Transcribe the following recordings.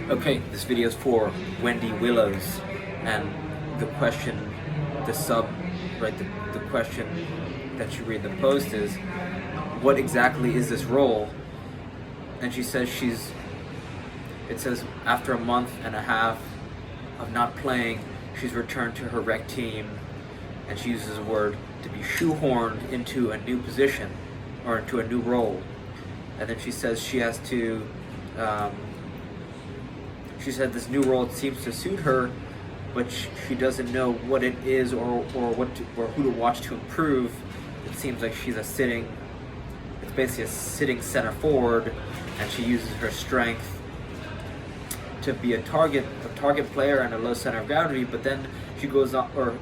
Okay, this video is for Wendy Willows, and the question, the sub, right, the question that you read the post is, what exactly is this role? And she says it says after a month and a half of not playing, she's returned to her rec team, and she uses a word to be shoehorned into a new position, or into a new role. And then she says she has to, she said this new role seems to suit her, but she doesn't know what it is or who to watch to improve. It seems like it's basically a sitting center forward, and she uses her strength to be a target player and a low center of gravity. But then she goes on, or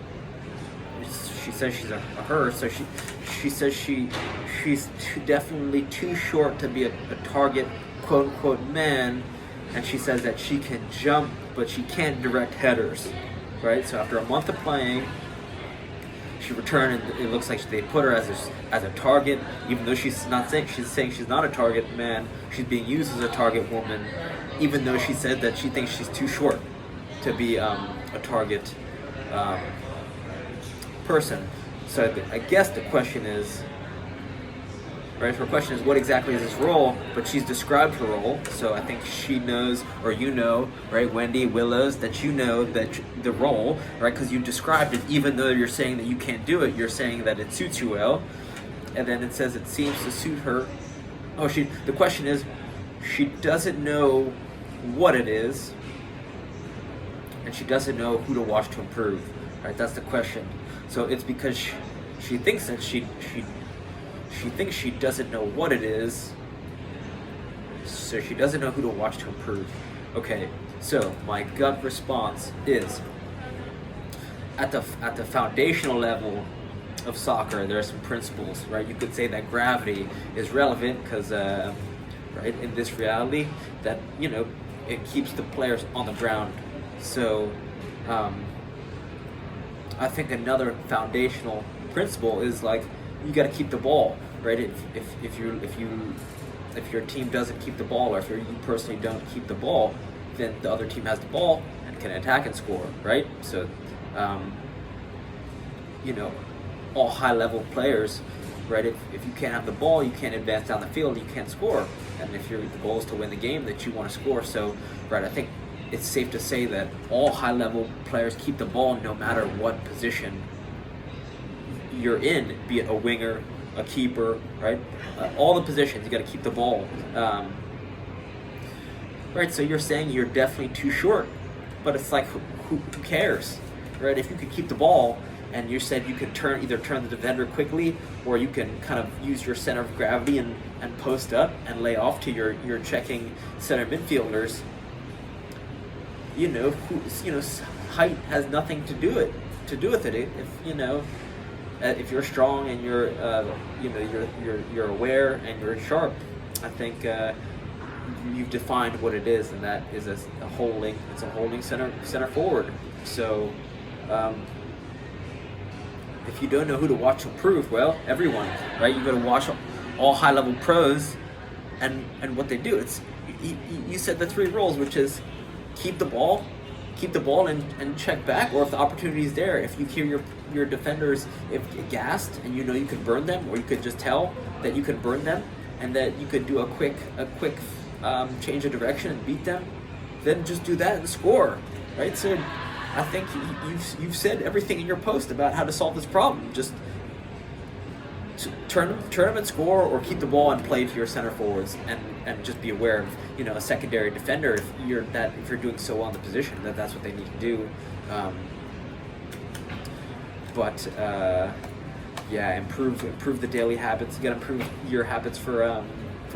she says she's a her, so she says she's definitely too short to be a target quote unquote man. And she says that she can jump, but she can't direct headers, right? So after a month of playing, she returned, and it looks like they put her as a target, even though she's saying she's not a target man. She's being used as a target woman, even though she said that she thinks she's too short to be a target person. So I guess the question is, right? Her question is, what exactly is this role? But she's described her role, so I think she knows, or you know, right, Wendy Willows, that you know that the role, right? Because you described it, even though you're saying that you can't do it, you're saying that it suits you well. And then it says it seems to suit her. Oh, the question is, she doesn't know what it is, and she doesn't know who to watch to improve, right? That's the question. So it's because she thinks that she thinks she doesn't know what it is, so she doesn't know who to watch to improve. Okay, so my gut response is, at the foundational level of soccer, there are some principles, right? You could say that gravity is relevant because, right, in this reality, that, you know, it keeps the players on the ground. So, I think another foundational principle is, like, you got to keep the ball, right? If your team doesn't keep the ball, or if you personally don't keep the ball, then the other team has the ball and can attack and score, right? So, you know, all high-level players, right? If you can't have the ball, you can't advance down the field, you can't score. And if the goal is to win the game, that you want to score. So, right, I think it's safe to say that all high-level players keep the ball no matter what position you're in, be it a winger, a keeper, right? All the positions, you got to keep the ball. Right, so you're saying you're definitely too short, but it's like, who cares, right? If you could keep the ball, and you said you could either turn the defender quickly, or you can kind of use your center of gravity and post up and lay off to your checking center midfielders. You know, height has nothing to do with it. If you're strong and you're aware and you're sharp, I think you've defined what it is, and that is a holding. It's a holding center forward. So, if you don't know who to watch to improve, well, everyone, right? You got to watch all high-level pros, and what they do. It's you said the three roles, which is keep the ball and check back, or if the opportunity is there, if you hear your defenders gassed and you know you could burn them, or you could just tell that you could burn them and that you could do a quick change of direction and beat them, then just do that and score, right? So I think you've said everything in your post about how to solve this problem. Just turn them and score, or keep the ball and play to your center forwards, and just be aware of, you know, a secondary defender if you're doing so well in the position that's what they need to do. Yeah, improve the daily habits. You gotta improve your habits for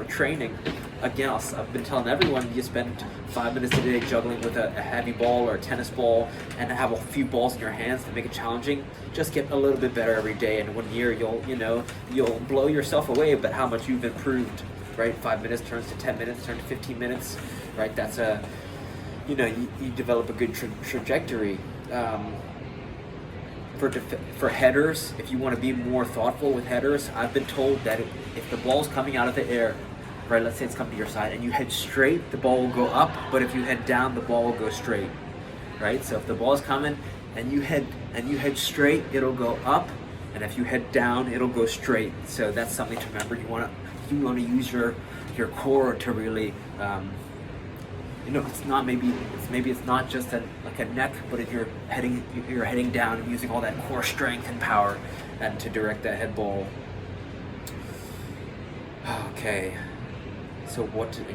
training. Again, I've been telling everyone, you spend 5 minutes a day juggling with a heavy ball or a tennis ball, and have a few balls in your hands to make it challenging. Just get a little bit better every day, and 1 year you'll blow yourself away about how much you've improved. Right, 5 minutes turns to 10 minutes, turns to 15 minutes. Right, that's you develop a good trajectory. For headers, if you want to be more thoughtful with headers, I've been told that if the ball's coming out of the air right? Let's say it's coming to your side, and you head straight, the ball will go up. But if you head down, the ball will go straight, right? So if the ball is coming and you head straight, it'll go up, and if you head down, it'll go straight. So that's something to remember. You want to use your core to really, it's not just like a neck, but if you're heading down and using all that core strength and power, and to direct that head ball. Okay. So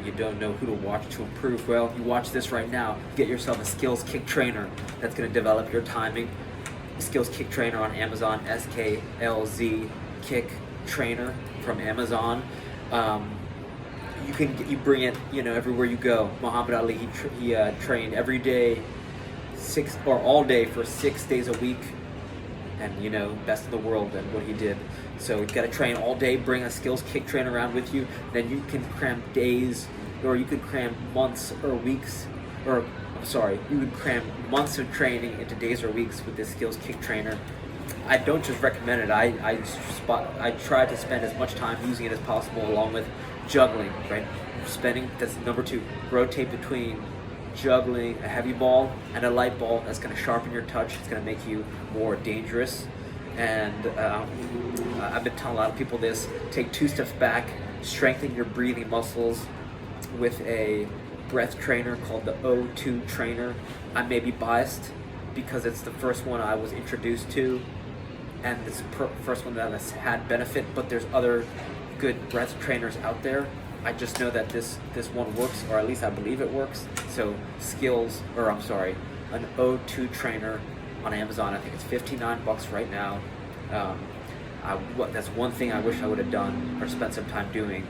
you don't know who to watch to improve? Well, you watch this right now. Get yourself a Skills Kick Trainer that's going to develop your timing. Skills Kick Trainer on Amazon, SKLZ Kick Trainer from Amazon. You bring it, everywhere you go. Muhammad Ali, he trained every day, all day for 6 days a week, and best in the world at what he did. So you've got to train all day. Bring a Skills Kick Trainer around with you. Then you can cram days, or you could cram months or weeks, you would cram months of training into days or weeks with this Skills Kick Trainer. I don't just recommend it. I try to spend as much time using it as possible, along with juggling. Right, that's number 2. Rotate between juggling a heavy ball and a light ball. That's going to sharpen your touch. It's going to make you more dangerous. And I've been telling a lot of people this: take 2 steps back, strengthen your breathing muscles with a breath trainer called the O2 trainer. I may be biased because it's the first one I was introduced to, and it's the first one that has had benefit, but there's other good breath trainers out there. I just know that this one works, or at least I believe it works. So an O2 trainer on Amazon. I think it's $59 right now. That's one thing I wish I would have done or spent some time doing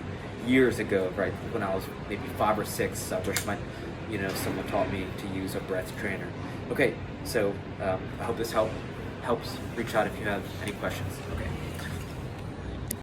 years ago, right? When I was maybe 5 or 6, I wish someone taught me to use a breath trainer. Okay, so I hope this helps. Reach out if you have any questions. Okay.